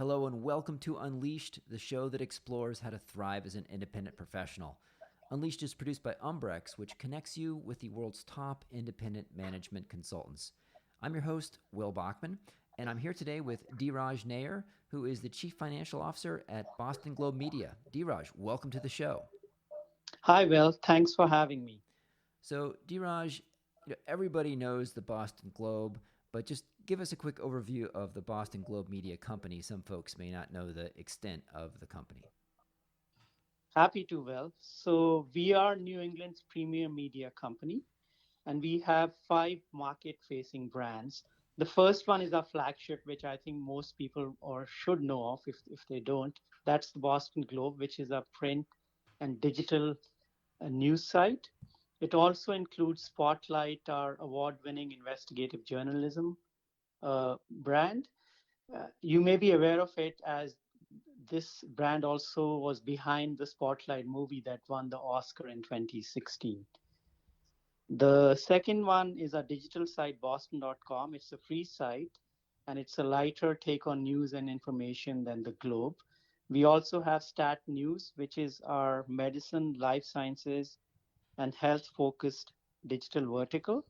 Hello and welcome to Unleashed, the show that explores how to thrive as an independent professional. Unleashed is produced by Umbrex, which connects you with the world's top independent management consultants. I'm your host, Will Bachman, and I'm here today with Dhiraj Nayar, who is the Chief Financial Officer at Boston Globe Media. Dhiraj, welcome to the show. Hi, Will. Thanks for having me. So, Dhiraj, everybody knows the Boston Globe, but just give us a quick overview of the Boston Globe Media Company. Some folks may not know the extent of the company. Happy to, Will. So, we are New England's premier media company, and we have five market facing brands. The first one is our flagship, which I think most people or should know of if they don't. That's the Boston Globe, which is a print and digital news site. It also includes Spotlight, our award winning investigative journalism brand. You may be aware of it as this brand also was behind the Spotlight movie that won the Oscar in 2016. The second one is a digital site, boston.com. It's a free site and it's a lighter take on news and information than the Globe. We also have Stat News, which is our medicine, life sciences, and health focused digital vertical.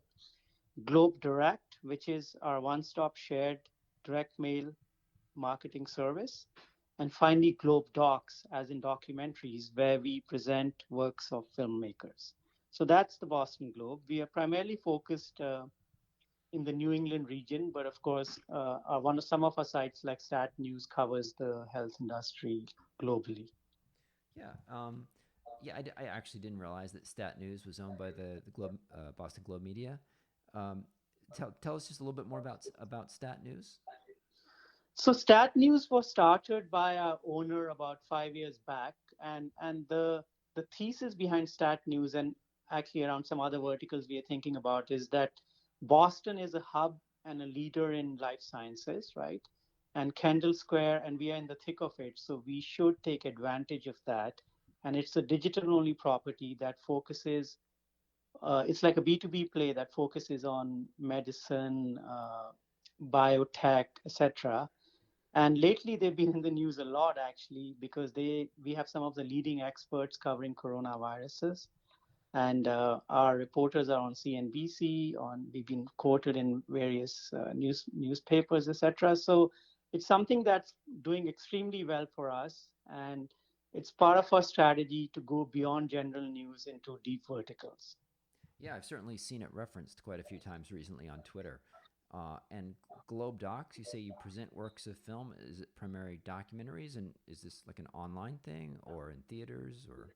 Globe Direct, which is our one stop shared direct mail marketing service. And finally, Globe Docs, as in documentaries, where we present works of filmmakers. So that's the Boston Globe. We are primarily focused in the New England region, but of course, one of some of our sites like Stat News covers the health industry globally. Yeah, I actually didn't realize that Stat News was owned by the Globe, Boston Globe Media. Um, tell us just a little bit more about Stat News. So Stat News was started by our owner about 5 years back, and the thesis behind Stat News and actually around some other verticals we are thinking about is that Boston is a hub and a leader in life sciences, right? And Kendall Square, and we are in the thick of it, so we should take advantage of that. And it's a digital only property that focuses. It's like a B2B play that focuses on medicine, biotech, etc. And lately, they've been in the news a lot, actually, because we have some of the leading experts covering coronaviruses, and our reporters are on CNBC. We've been quoted in various newspapers, etc. So it's something that's doing extremely well for us, and it's part of our strategy to go beyond general news into deep verticals. Yeah, I've certainly seen it referenced quite a few times recently on Twitter. And Globe Docs, you say you present works of film. Is it primarily documentaries, and is this like an online thing or in theaters or?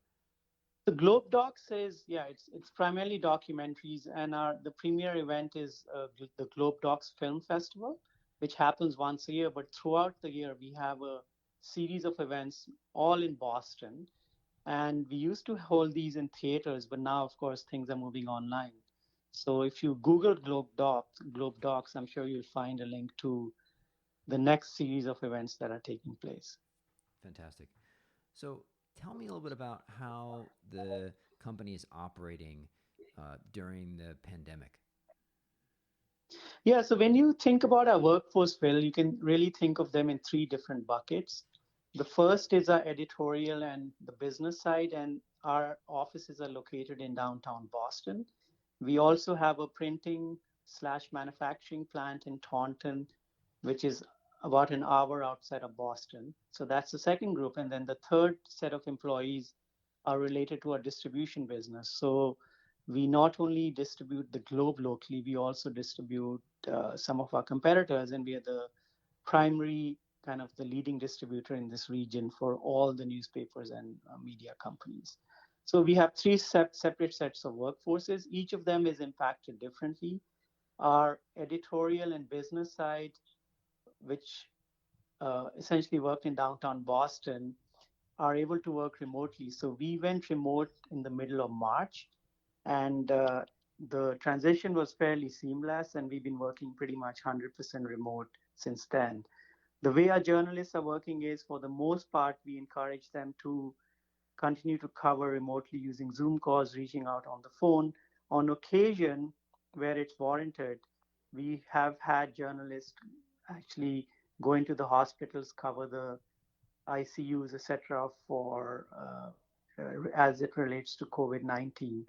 The Globe Docs is, yeah, it's primarily documentaries, and our the premier event is the Globe Docs Film Festival, which happens once a year. But throughout the year, we have a series of events all in Boston, and we used to hold these in theaters, but now, of course, things are moving online. So if you Google Globe Docs, I'm sure you'll find a link to the next series of events that are taking place. Fantastic. So tell me a little bit about how the company is operating during the pandemic. Yeah, so when you think about our workforce, Phil, you can really think of them in three different buckets. The first is our editorial and the business side, and our offices are located in downtown Boston. We also have a printing slash manufacturing plant in Taunton, which is about an hour outside of Boston. So that's the second group. And then the third set of employees are related to our distribution business. So we not only distribute the Globe locally, we also distribute some of our competitors, and we are the primary kind of the leading distributor in this region for all the newspapers and media companies. So we have three separate sets of workforces. Each of them is impacted differently. Our editorial and business side, which essentially worked in downtown Boston, are able to work remotely. So we went remote in the middle of March, and the transition was fairly seamless, and we've been working pretty much 100% remote since then. The way our journalists are working is, for the most part, we encourage them to continue to cover remotely using Zoom calls, reaching out on the phone. On occasion, where it's warranted, we have had journalists actually go into the hospitals, cover the ICUs, etc., for as it relates to COVID-19.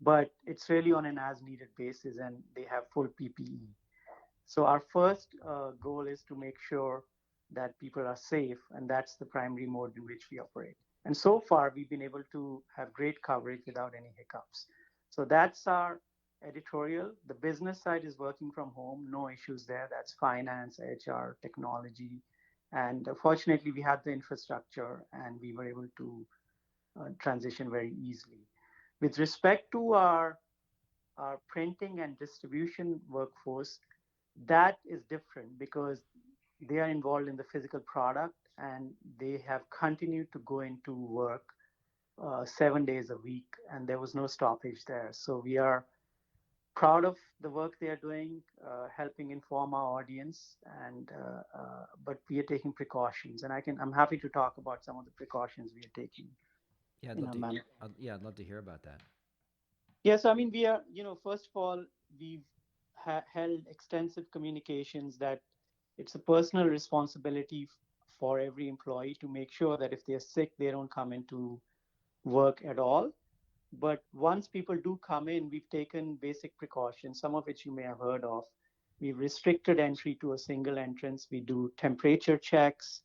But it's really on an as-needed basis, and they have full PPE. So our first goal is to make sure that people are safe, and that's the primary mode in which we operate. And so far, we've been able to have great coverage without any hiccups. So that's our editorial. The business side is working from home, no issues there. That's finance, HR, technology. And fortunately, we had the infrastructure and we were able to transition very easily. With respect to our printing and distribution workforce, that is different because they are involved in the physical product and they have continued to go into work 7 days a week, and there was no stoppage there. So we are proud of the work they are doing, helping inform our audience, and but we are taking precautions, and I'm happy to talk about some of the precautions we are taking Yeah, in our manner. I'd love to hear about that. Yes, I mean, we are, first of all, we've held extensive communications that it's a personal responsibility for every employee to make sure that if they're sick, they don't come into work at all. But once people do come in, we've taken basic precautions, some of which you may have heard of. We've restricted entry to a single entrance. We do temperature checks.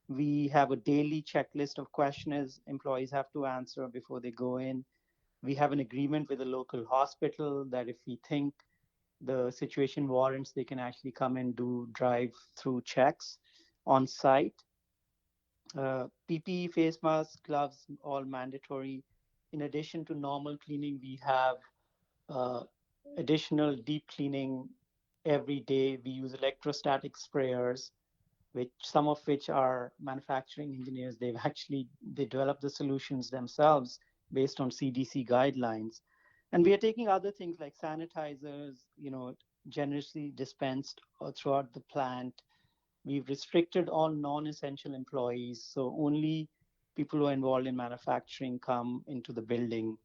We have a daily checklist of questions employees have to answer before they go in. We have an agreement with a local hospital that if we think the situation warrants, they can actually come and do drive through checks on site. PPE, face masks, gloves, all mandatory. In addition to normal cleaning, we have uh, additional deep cleaning every day. We use electrostatic sprayers, which some of which are manufacturing engineers. They develop the solutions themselves based on CDC guidelines. And we are taking other things like sanitizers, generously dispensed throughout the plant. We've restricted all non-essential employees, so only people who are involved in manufacturing come into the building.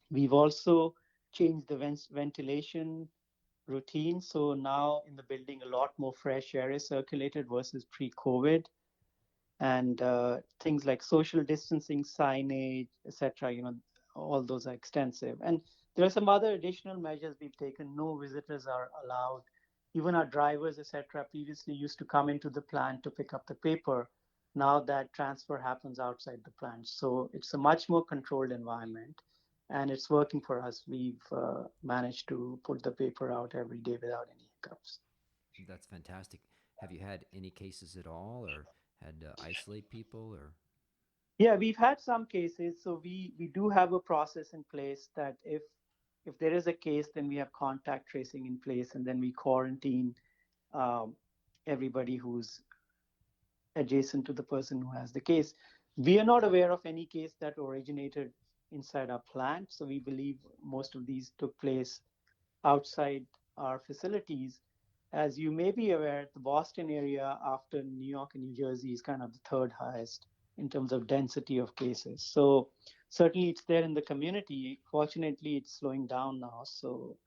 We've also changed the ventilation routine. So now in the building, a lot more fresh air is circulated versus pre-COVID. And things like social distancing, signage, etc. All those are extensive. And there are some other additional measures we've taken. No visitors are allowed. Even our drivers, etc., previously used to come into the plant to pick up the paper. Now that transfer happens outside the plant. So it's a much more controlled environment and it's working for us. We've managed to put the paper out every day without any hiccups. That's fantastic. Have you had any cases at all, or had to isolate people, or? Yeah, we've had some cases. So we do have a process in place that if there is a case, then we have contact tracing in place, and then we quarantine um, everybody who's adjacent to the person who has the case. We are not aware of any case that originated inside our plant, so we believe most of these took place outside our facilities. As you may be aware, the Boston area after New York and New Jersey is kind of the third highest in terms of density of cases. So certainly it's there in the community. Fortunately, it's slowing down now. So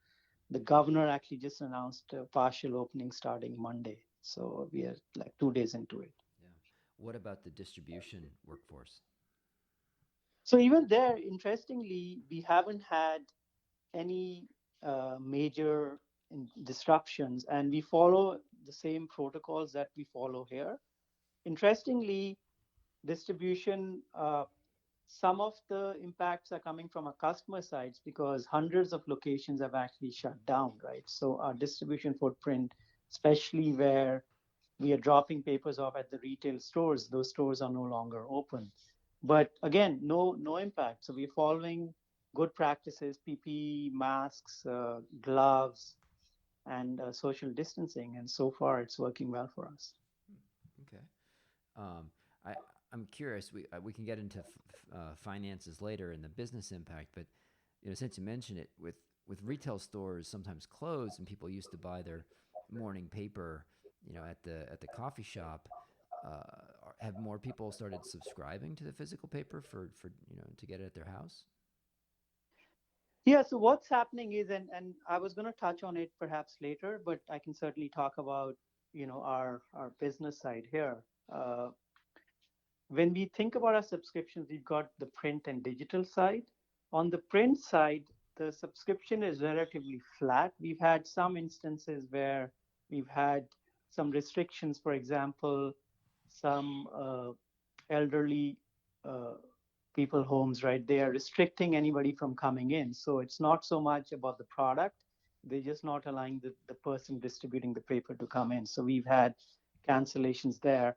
the governor actually just announced a partial opening starting Monday. So we are like 2 days into it. Yeah. What about the distribution workforce? So even there, interestingly, we haven't had any major disruptions, and we follow the same protocols that we follow here. Interestingly, distribution, some of the impacts are coming from our customer sides because hundreds of locations have actually shut down, right? So our distribution footprint, especially where we are dropping papers off at the retail stores, those stores are no longer open. But again, no impact. So we're following good practices, PPE, masks, gloves, and social distancing. And so far, it's working well for us. Okay. Um, I I'm curious. We can get into finances later and the business impact, but since you mentioned it, with retail stores sometimes closed and people used to buy their morning paper, at the coffee shop, have more people started subscribing to the physical paper for to get it at their house? Yeah, so what's happening is, and I was going to touch on it perhaps later, but I can certainly talk about, our business side here. Uh, when we think about our subscriptions, we've got the print and digital side. On the print side, the subscription is relatively flat. We've had some instances where we've had some restrictions. For example, some elderly uh, people homes, right? They are restricting anybody from coming in. So it's not so much about the product. They're just not allowing the person distributing the paper to come in. So we've had cancellations there.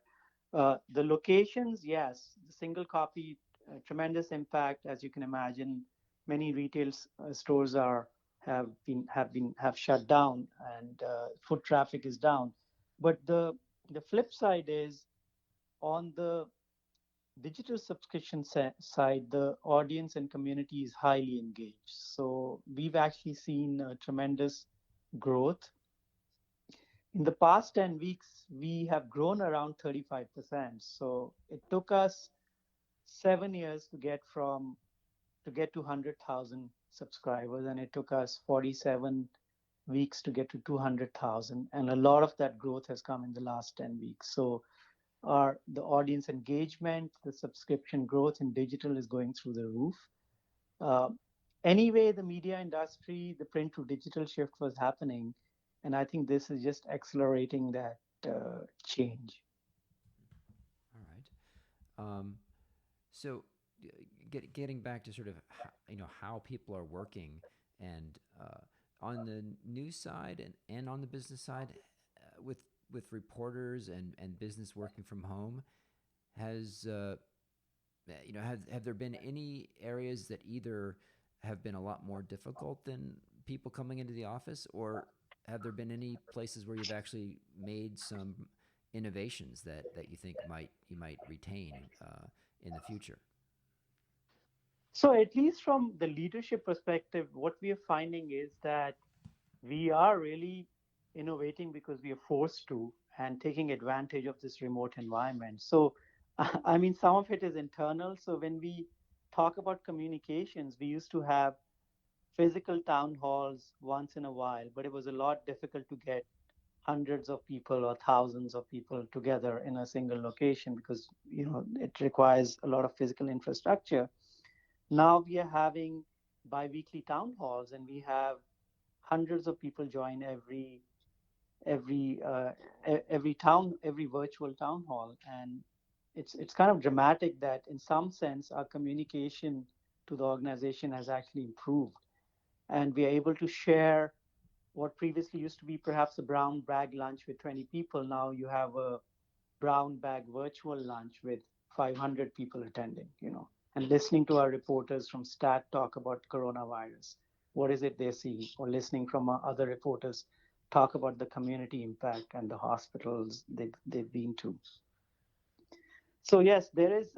The locations, yes, the single copy, tremendous impact, as you can imagine. Many retail stores have shut down, and foot traffic is down. But the flip side is on the digital subscription side, the audience and community is highly engaged. So we've actually seen tremendous growth. In the past 10 weeks, we have grown around 35%. So it took us 7 years to get to 100,000 subscribers, and it took us 47 weeks to get to 200,000. And a lot of that growth has come in the last 10 weeks. So the audience engagement, the subscription growth in digital is going through the roof. Uh, anyway, the media industry, the print to digital shift was happening, and I think this is just accelerating that change. All right. So, getting back to sort of how people are working, and on the news side and on the business side, with reporters and business working from home, has have there been any areas that either have been a lot more difficult than people coming into the office, or have there been any places where you've actually made some innovations that you think you might retain in the future? So, at least from the leadership perspective, what we are finding is that we are really innovating because we are forced to and taking advantage of this remote environment. So, I mean, some of it is internal. So, when we talk about communications, we used to have physical town halls once in a while, but it was a lot difficult to get hundreds of people or thousands of people together in a single location because it requires a lot of physical infrastructure. Now we are having bi-weekly town halls, and we have hundreds of people join every every virtual town hall, and it's kind of dramatic that in some sense our communication to the organization has actually improved, and we are able to share what previously used to be perhaps a brown bag lunch with 20 people. Now you have a brown bag virtual lunch with 500 people attending, and listening to our reporters from Stat talk about coronavirus. What is it they see? Or listening from other reporters talk about the community impact and the hospitals they've been to. So yes, there is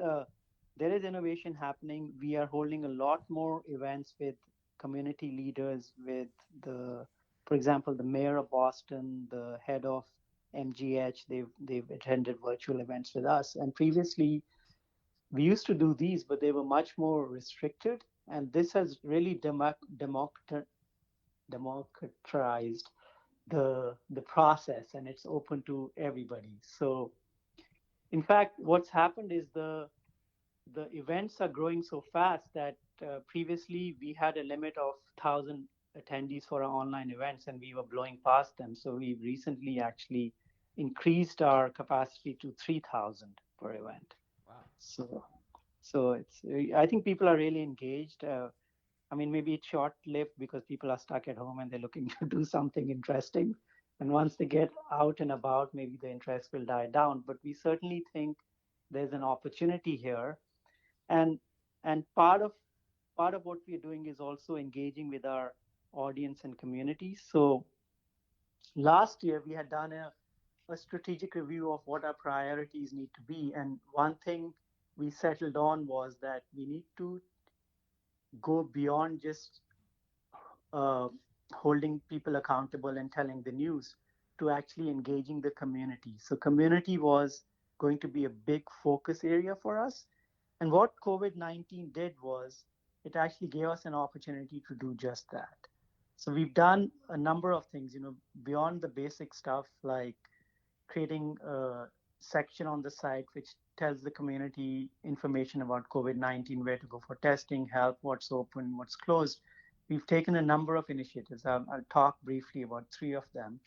innovation happening. We are holding a lot more events with community leaders, with for example, the mayor of Boston, the head of MGH. They've attended virtual events with us. And previously, we used to do these, but they were much more restricted. And this has really democratized the process, and it's open to everybody. So in fact, what's happened is the events are growing so fast that previously we had a limit of 1,000 attendees for our online events, and we were blowing past them. So we recently actually increased our capacity to 3,000 per event. Wow. So, so I think people are really engaged. I mean, maybe it's short-lived because people are stuck at home and they're looking to do something interesting. And once they get out and about, maybe the interest will die down. But we certainly think there's an opportunity here, and and part of what we're doing is also engaging with our audience and community. So last year we had done a strategic review of what our priorities need to be, and one thing we settled on was that we need to go beyond just uh, holding people accountable and telling the news to actually engaging the community. So community was going to be a big focus area for us. And what COVID-19 did was it actually gave us an opportunity to do just that. So we've done a number of things, beyond the basic stuff like creating a section on the site which tells the community information about COVID-19, where to go for testing, help, what's open, what's closed. We've taken a number of initiatives. I'll talk briefly about three of them.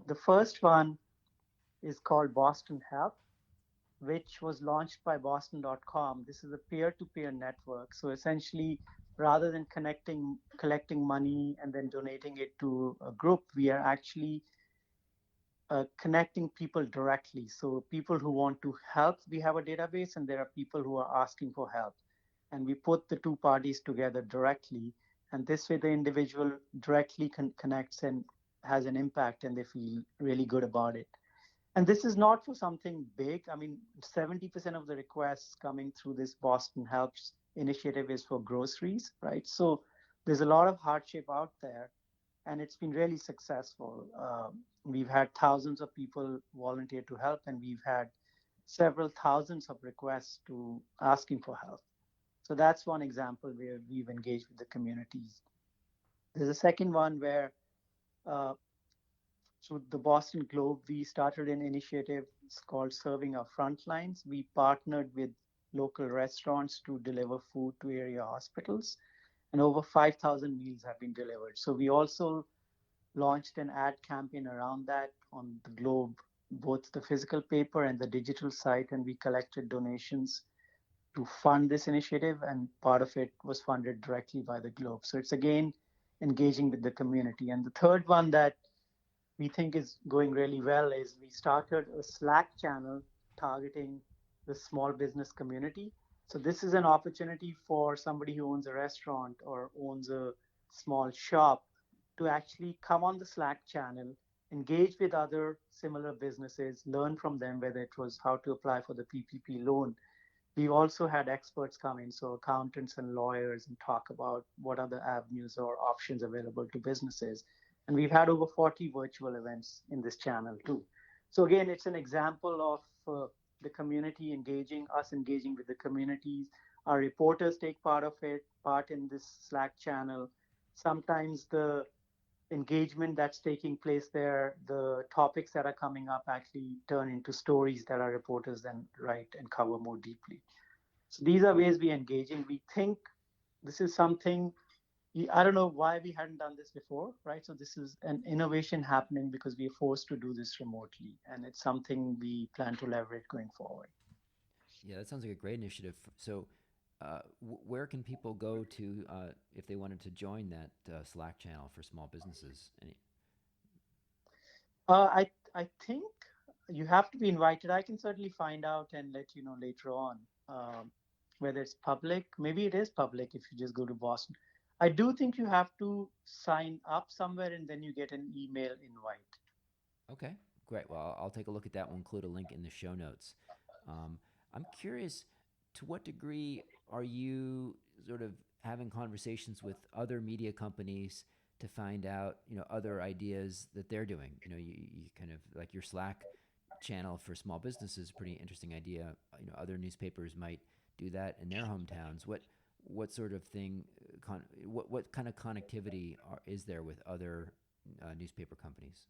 The first one is called Boston Help, which was launched by Boston.com. This is a peer to peer network. So essentially, rather than collecting money and then donating it to a group, we are actually connecting people directly. So people who want to help, we have a database, and there are people who are asking for help. And we put the two parties together directly. And this way, the individual directly connects and has an impact, and they feel really good about it. And this is not for something big. I mean, 70% of the requests coming through this Boston Helps initiative is for groceries, right? So there's a lot of hardship out there, and it's been really successful. We've had thousands of people volunteer to help, and we've had several thousands of requests to asking for help. So that's one example where we've engaged with the communities. There's a second one where uh, through the Boston Globe, we started an initiative called Serving Our Frontlines. We partnered with local restaurants to deliver food to area hospitals, and over 5,000 meals have been delivered. So we also launched an ad campaign around that on the Globe, both the physical paper and the digital site, and we collected donations to fund this initiative, and part of it was funded directly by the Globe. So it's again engaging with the community. And the third one that we think is going really well is we started a Slack channel targeting the small business community. So this is an opportunity for somebody who owns a restaurant or owns a small shop to actually come on the Slack channel, engage with other similar businesses, learn from them, whether it was how to apply for the PPP loan. We've also had experts come in, so accountants and lawyers, and talk about what are the avenues or options available to businesses. And we've had over 40 virtual events in this channel too. So again, it's an example of the community engaging, us engaging with the communities. Our reporters take part in this Slack channel. Sometimes the engagement that's taking place there, the topics that are coming up actually turn into stories that our reporters then write and cover more deeply. So these are ways we engaging. We think this is something, I don't know why we hadn't done this before, right? So this is an innovation happening because we are forced to do this remotely, and it's something we plan to leverage going forward. Yeah, that sounds like a great initiative. So, where can people go to if they wanted to join that Slack channel for small businesses? I think you have to be invited. I can certainly find out and let you know later on whether it's public. Maybe it is public if you just go to Boston. I do think you have to sign up somewhere and then you get an email invite. Okay, great. Well, I'll take a look at that. We'll include a link in the show notes. Um, I'm curious, to what degree are you sort of having conversations with other media companies to find out, other ideas that they're doing? You kind of like your Slack channel for small businesses, pretty interesting idea. Other newspapers might do that in their hometowns. What sort of thing? What kind of connectivity is there with other newspaper companies?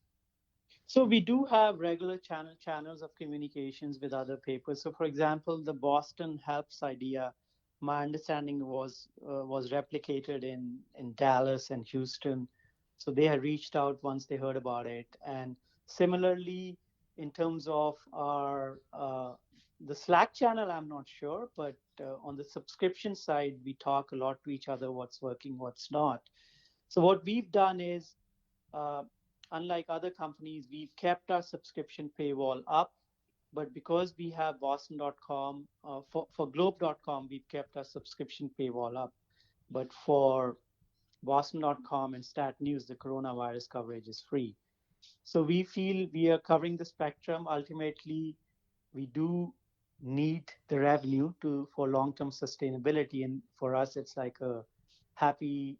So we do have regular channels of communications with other papers. So, for example, the Boston Helps idea, my understanding was replicated in Dallas and Houston. So they had reached out once they heard about it. And similarly, in terms of our the Slack channel, I'm not sure, but on the subscription side, we talk a lot to each other, what's working, what's not. So what we've done is uh, unlike other companies, we've kept our subscription paywall up. But because we have Boston.com, for Globe.com, we've kept our subscription paywall up. But for Boston.com and Stat News, the coronavirus coverage is free. So we feel we are covering the spectrum. Ultimately, we do need the revenue to for long-term sustainability, and for us, it's like a happy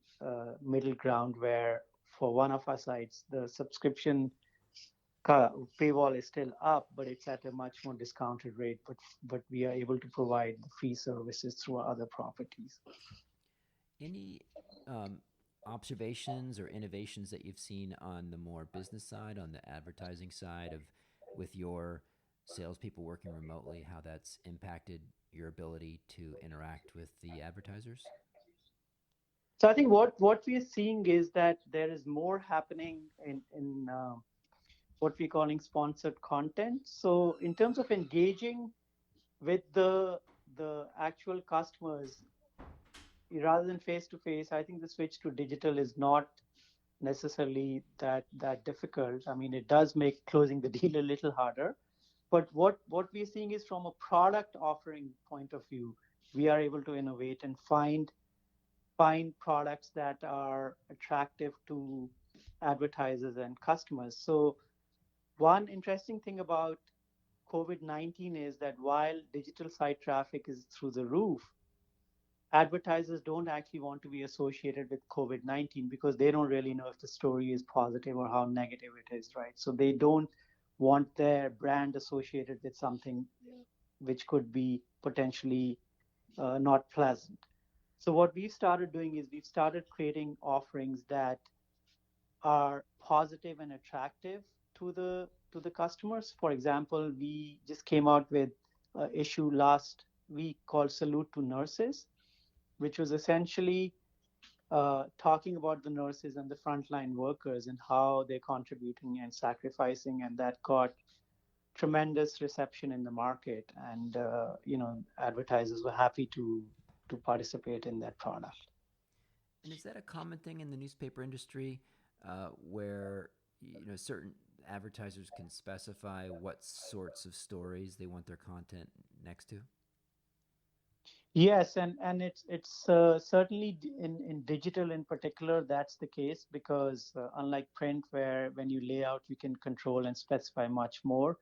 middle ground where for one of our sites, the subscription paywall is still up, but it's at a much more discounted rate. But we are able to provide the free services through our other properties. Any um, observations or innovations that you've seen on the more business side, on the advertising side of with your salespeople working remotely, how that's impacted your ability to interact with the advertisers? So I think what we are seeing is that there is more happening in what we're calling sponsored content. So in terms of engaging with the actual customers rather than face to face, I think the switch to digital is not necessarily that difficult. I mean, it does make closing the deal a little harder. But what we're seeing is from a product offering point of view, we are able to innovate and find products that are attractive to advertisers and customers. So one interesting thing about COVID-19 is that while digital site traffic is through the roof, advertisers don't actually want to be associated with COVID-19 because they don't really know if the story is positive or how negative it is, right? So they don't want their brand associated with something which could be potentially not pleasant. So what we've started doing is we've started creating offerings that are positive and attractive to the customers. For example, we just came out with an issue last week called Salute to Nurses, which was essentially talking about the nurses and the frontline workers and how they're contributing and sacrificing, and that got tremendous reception in the market. And advertisers were happy to participate in that product. And is that a common thing in the newspaper industry, where certain advertisers can specify what sorts of stories they want their content next to? Yes, and it's certainly in digital in particular that's the case because unlike print, where when you lay out you can control and specify much more,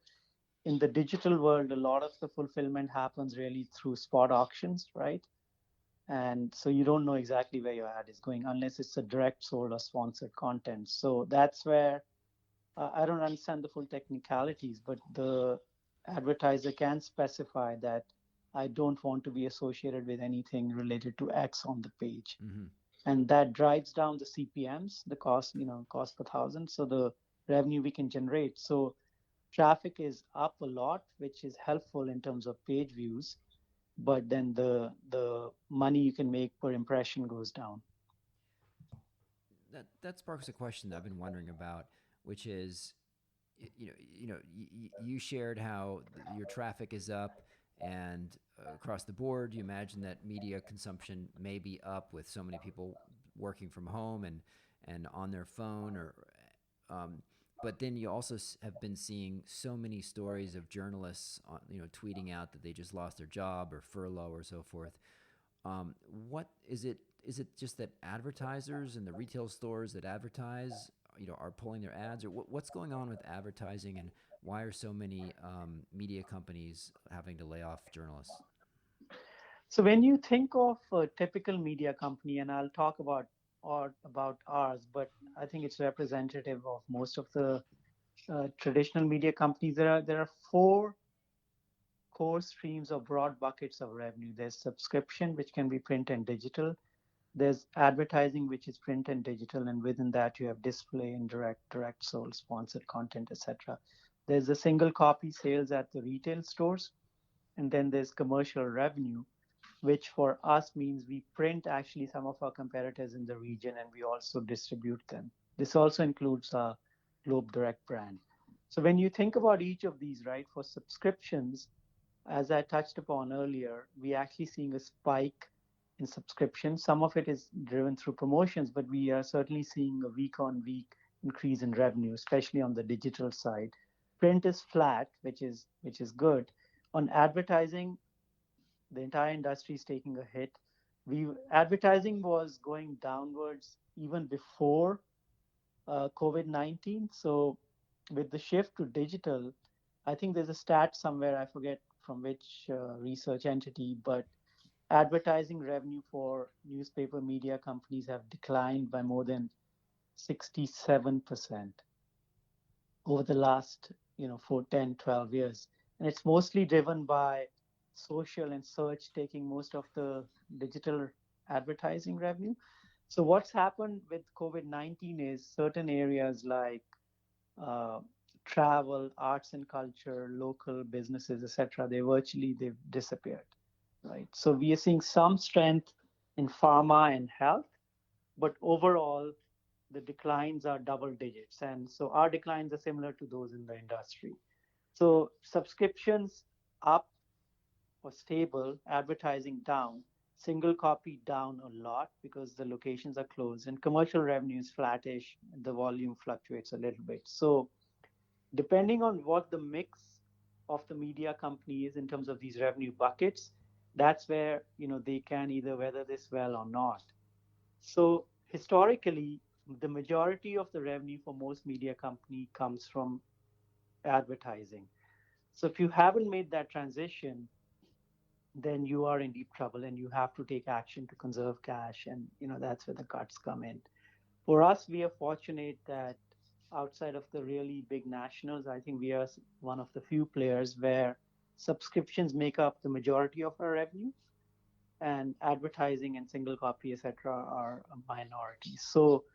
in the digital world a lot of the fulfillment happens really through spot auctions, right? And so you don't know exactly where your ad is going unless it's a direct sold or sponsored content. So that's where I don't understand the full technicalities, but the advertiser can specify that I don't want to be associated with anything related to X on the page. Mm-hmm. And that drives down the CPMs, the cost, cost per thousand. So the revenue we can generate. So traffic is up a lot, which is helpful in terms of page views, but then the money you can make per impression goes down. That sparks a question that I've been wondering about, which is, you shared how your traffic is up, and across the board, you imagine that media consumption may be up with so many people working from home and on their phone, or um, but then you also have been seeing so many stories of journalists, tweeting out that they just lost their job or furlough or so forth. What is it? Is it just that advertisers and the retail stores that advertise, are pulling their ads, or what's going on with advertising, and why are so many media companies having to lay off journalists? So when you think of a typical media company, and I'll talk about ours, but I think it's representative of most of the traditional media companies. There are four core streams or broad buckets of revenue. There's subscription, which can be print and digital. There's advertising, which is print and digital, and within that you have display, indirect, direct sold, sponsored content, etc. There's the single copy sales at the retail stores, and then there's commercial revenue, which for us means we print actually some of our competitors in the region and we also distribute them. This also includes our Globe Direct brand. So when you think about each of these, right, for subscriptions, as I touched upon earlier, we actually seeing a spike in subscriptions. Some of it is driven through promotions, but we are certainly seeing a week on week increase in revenue, especially on the digital side. Print is flat, which is good. On advertising, the entire industry is taking a hit. We advertising was going downwards even before COVID-19. So with the shift to digital, I think there's a stat somewhere, I forget from which research entity, but advertising revenue for newspaper media companies have declined by more than 67% over the last, for 10, 12 years. And it's mostly driven by social and search taking most of the digital advertising revenue. So what's happened with COVID-19 is certain areas like uh, travel, arts and culture, local businesses, etc. They've disappeared, right? So we are seeing some strength in pharma and health, but overall the declines are double digits, and so our declines are similar to those in the industry. So subscriptions up or stable, advertising down, single copy down a lot because the locations are closed, and commercial revenue is flattish. The volume fluctuates a little bit. So depending on what the mix of the media company is in terms of these revenue buckets, that's where they can either weather this well or not. So historically, the majority of the revenue for most media company comes from advertising. So if you haven't made that transition, then you are in deep trouble and you have to take action to conserve cash, and that's where the cuts come in. For us, we are fortunate that outside of the really big nationals, I think we are one of the few players where subscriptions make up the majority of our revenue, and advertising and single copy, etc., are a minority. So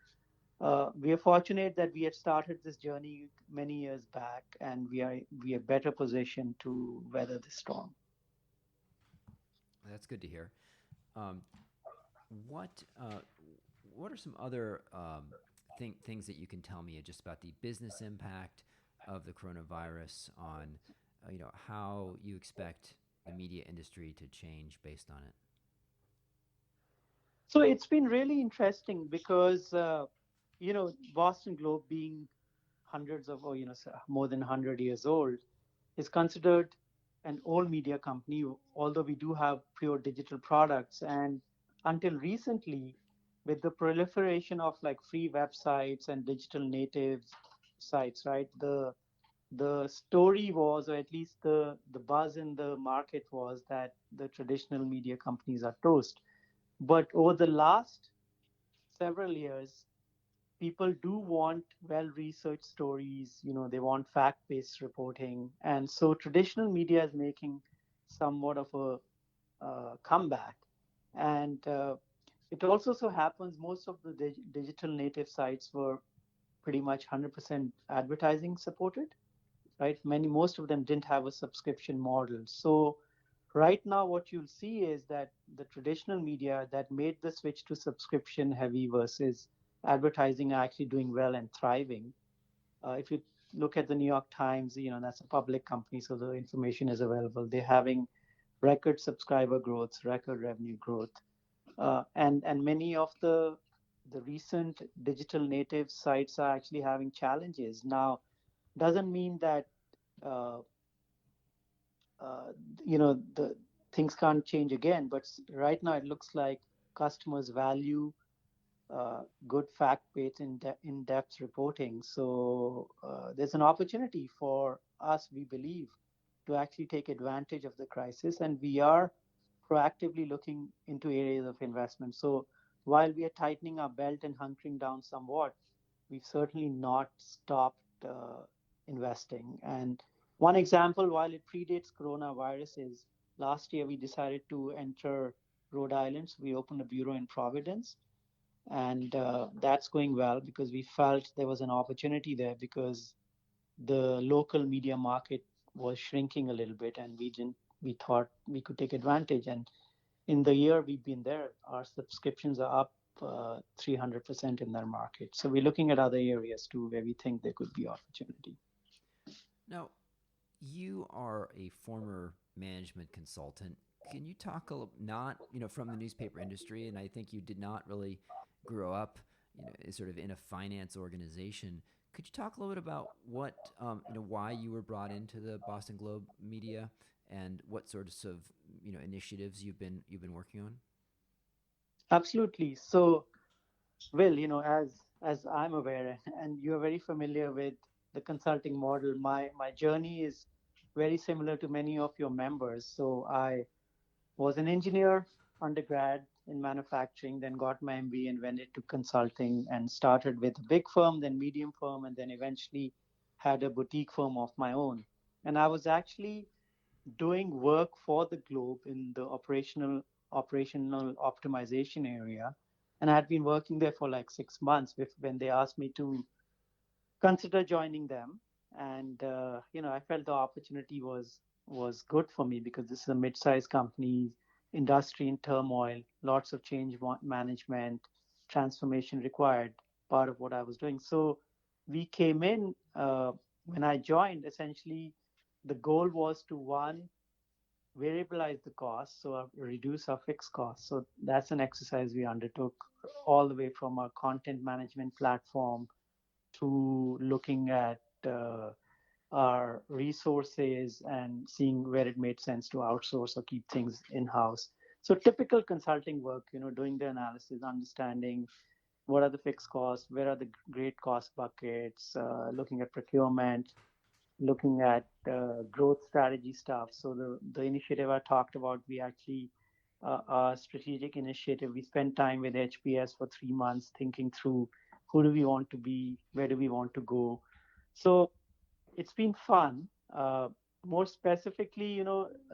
we are fortunate that we had started this journey many years back, and we are better positioned to weather the storm. That's good to hear. Um, what what are some other things that you can tell me just about the business impact of the coronavirus on how you expect the media industry to change based on it? So it's been really interesting because Boston Globe, being hundreds of or more than 100 years old, is considered an old media company, although we do have pure digital products. And until recently, with the proliferation of like free websites and digital native sites, right? The story was, or at least the buzz in the market was, that the traditional media companies are toast. But over the last several years, people do want well researched stories. They want fact based reporting. And so traditional media is making somewhat of a comeback. And it also so happens most of the digital native sites were pretty much 100% advertising supported, right? Most of them didn't have a subscription model. So right now, what you'll see is that the traditional media that made the switch to subscription heavy versus advertising are actually doing well and thriving. If you look at the New York Times, that's a public company, so the information is available. They're having record subscriber growth, record revenue growth, and many of the recent digital native sites are actually having challenges. Now, doesn't mean that uh, uh, the things can't change again, but right now it looks like customers value good fact-based in-depth reporting. So there's an opportunity for us, we believe, to actually take advantage of the crisis, and we are proactively looking into areas of investment. So while we are tightening our belt and hunkering down somewhat, we've certainly not stopped investing. And one example, while it predates coronavirus, is last year we decided to enter Rhode Island. So we opened a bureau in Providence, and that's going well because we felt there was an opportunity there because the local media market was shrinking a little bit, and we thought we could take advantage. And in the year we've been there, our subscriptions are up 300% in their market. So we're looking at other areas too where we think there could be opportunity. Now, you are a former management consultant. Can you talk a little, not from the newspaper industry, and I think you did not really grow up sort of in a finance organization. Could you talk a little bit about what why you were brought into the Boston Globe media and what sorts of initiatives you've been working on? Absolutely. So, Will, as I'm aware, and you're very familiar with the consulting model, my journey is very similar to many of your members. So I was an engineer undergrad in manufacturing, then got my MBA and went into consulting and started with a big firm, then medium firm, and then eventually had a boutique firm of my own. And I was actually doing work for the Globe in the operational optimization area. And I had been working there for like 6 months when they asked me to consider joining them. and I felt the opportunity was good for me because this is a mid-sized company, industry in turmoil, lots of management, transformation required, part of what I was doing. So we came in, when I joined, essentially the goal was to, one, variabilize the cost, so reduce our fixed costs. So that's an exercise we undertook, all the way from our content management platform to looking at our resources and seeing where it made sense to outsource or keep things in house. So typical consulting work, doing the analysis, understanding what are the fixed costs, where are the great cost buckets, looking at procurement, looking at growth strategy stuff. So the initiative I talked about, we actually, a strategic initiative, we spent time with HPS for 3 months thinking through who do we want to be, where do we want to go. So it's been fun. More specifically, a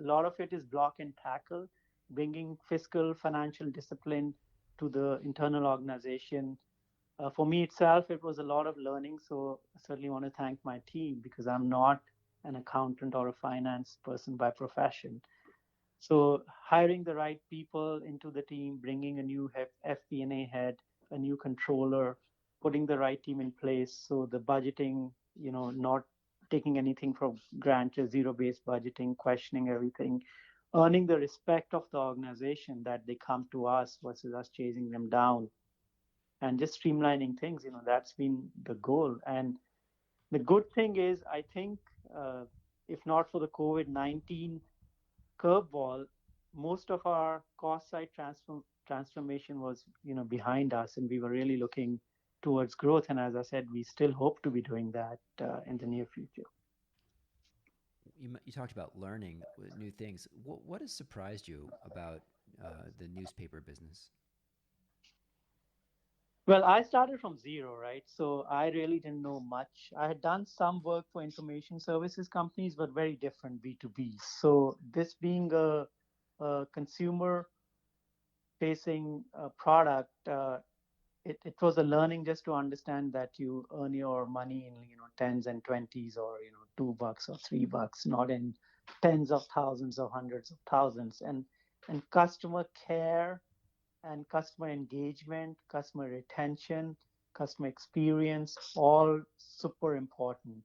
lot of it is block and tackle, bringing fiscal financial discipline to the internal organization. For me itself, it was a lot of learning. So I certainly want to thank my team because I'm not an accountant or a finance person by profession. So hiring the right people into the team, bringing a new FP&A head, a new controller, putting the right team in place. So the budgeting, not taking anything for granted, zero-based budgeting, questioning everything, earning the respect of the organization that they come to us versus us chasing them down, and just streamlining things. That's been the goal. And the good thing is, I think, if not for the COVID-19 curveball, most of our cost side transformation was behind us, and we were really looking towards growth. And as I said, we still hope to be doing that in the near future. You talked about learning new things. What has surprised you about the newspaper business? Well, I started from zero, right? So I really didn't know much. I had done some work for information services companies, but very different, B2B. So this being a consumer facing product, it was a learning just to understand that you earn your money in tens and twenties, or $2 or $3, not in tens of thousands or hundreds of thousands. And customer care and customer engagement, customer retention, customer experience, all super important.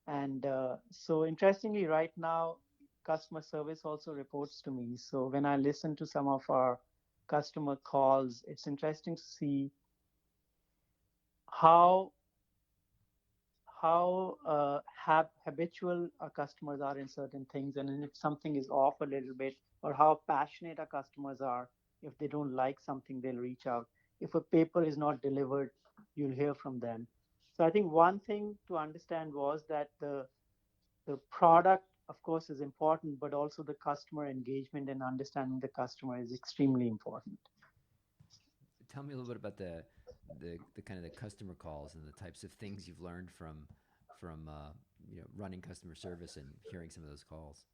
And so, interestingly, right now, customer service also reports to me. So, when I listen to some of our customer calls, it's interesting to see how habitual our customers are in certain things, and then if something is off a little bit, or how passionate our customers are. If they don't like something, they'll reach out. If a paper is not delivered, you'll hear from them. So I think one thing to understand was that the product, of course, is important, but also the customer engagement and understanding the customer is extremely important. Tell me a little bit about the kind of the customer calls and the types of things you've learned from running customer service and hearing some of those calls.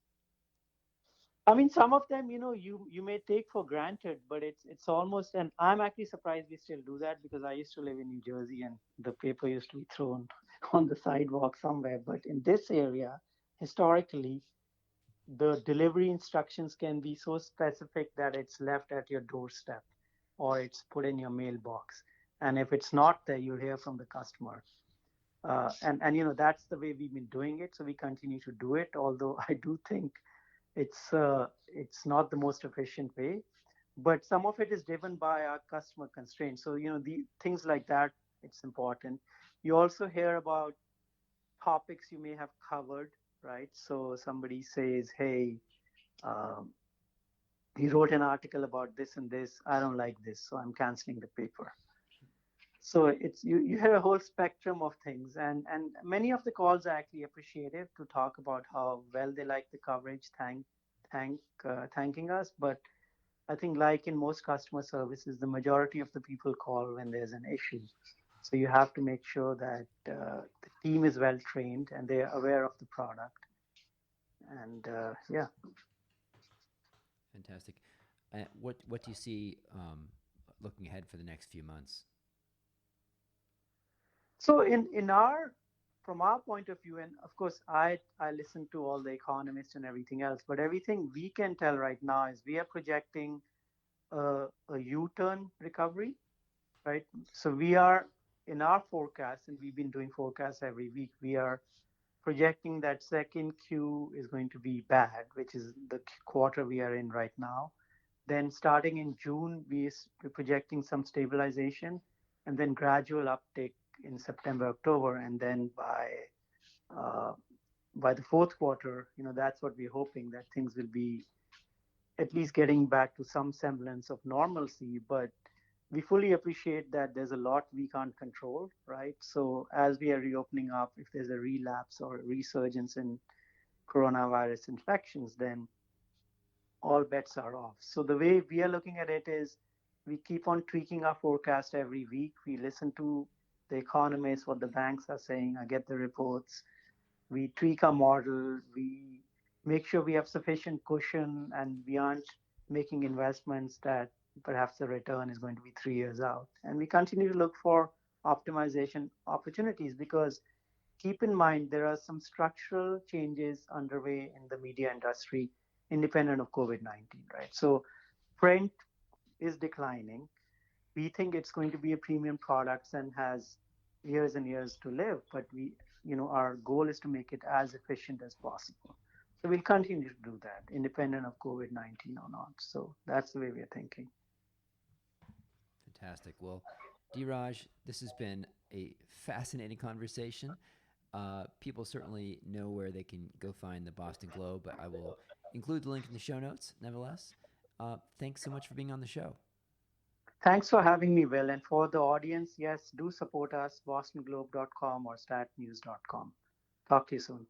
I mean, some of them, you may take for granted, but it's almost. And I'm actually surprised we still do that because I used to live in New Jersey, and the paper used to be thrown on the sidewalk somewhere. But in this area, historically, the delivery instructions can be so specific that it's left at your doorstep or it's put in your mailbox. And if it's not there, you'll hear from the customer. And that's the way we've been doing it. So we continue to do it. Although I do think it's not the most efficient way, but some of it is driven by our customer constraints. So the things like that, it's important. You also hear about topics you may have covered, right? So somebody says, hey, um, he wrote an article about this and this, I don't like this, so I'm canceling the paper. So it's you hear a whole spectrum of things, and many of the calls are actually appreciative to talk about how well they like the coverage, thanking us. But I think, like in most customer services, the majority of the people call when there's an issue. So you have to make sure that the team is well trained and they are aware of the product. And yeah. Fantastic. What do you see looking ahead for the next few months? So in our from our point of view, and of course, I listen to all the economists and everything else, but everything we can tell right now is we are projecting a U-turn recovery, right? So we are in our forecast, and we've been doing forecasts every week. We are projecting that second Q is going to be bad, which is the quarter we are in right now. Then starting in June, we're projecting some stabilization and then gradual uptick in September, October, and then uh, by the fourth quarter, that's what we're hoping, that things will be at least getting back to some semblance of normalcy. But we fully appreciate that there's a lot we can't control, right? So as we are reopening up, if there's a relapse or a resurgence in coronavirus infections, then all bets are off. So the way we are looking at it is we keep on tweaking our forecast every week. We listen to the economists, what the banks are saying. I get the reports. We tweak our model. We make sure we have sufficient cushion and we aren't making investments that perhaps the return is going to be 3 years out. And we continue to look for optimization opportunities because keep in mind there are some structural changes underway in the media industry independent of COVID-19, right? So print is declining. We think it's going to be a premium product and has years and years to live, but our goal is to make it as efficient as possible. So we'll continue to do that independent of COVID-19 or not. So that's the way we're thinking. Fantastic. Well, Dhiraj, this has been a fascinating conversation. People certainly know where they can go find the Boston Globe, but I will include the link in the show notes nevertheless. Thanks so much for being on the show. Thanks for having me, Will. And for the audience, yes, do support us, bostonglobe.com or statnews.com. Talk to you soon.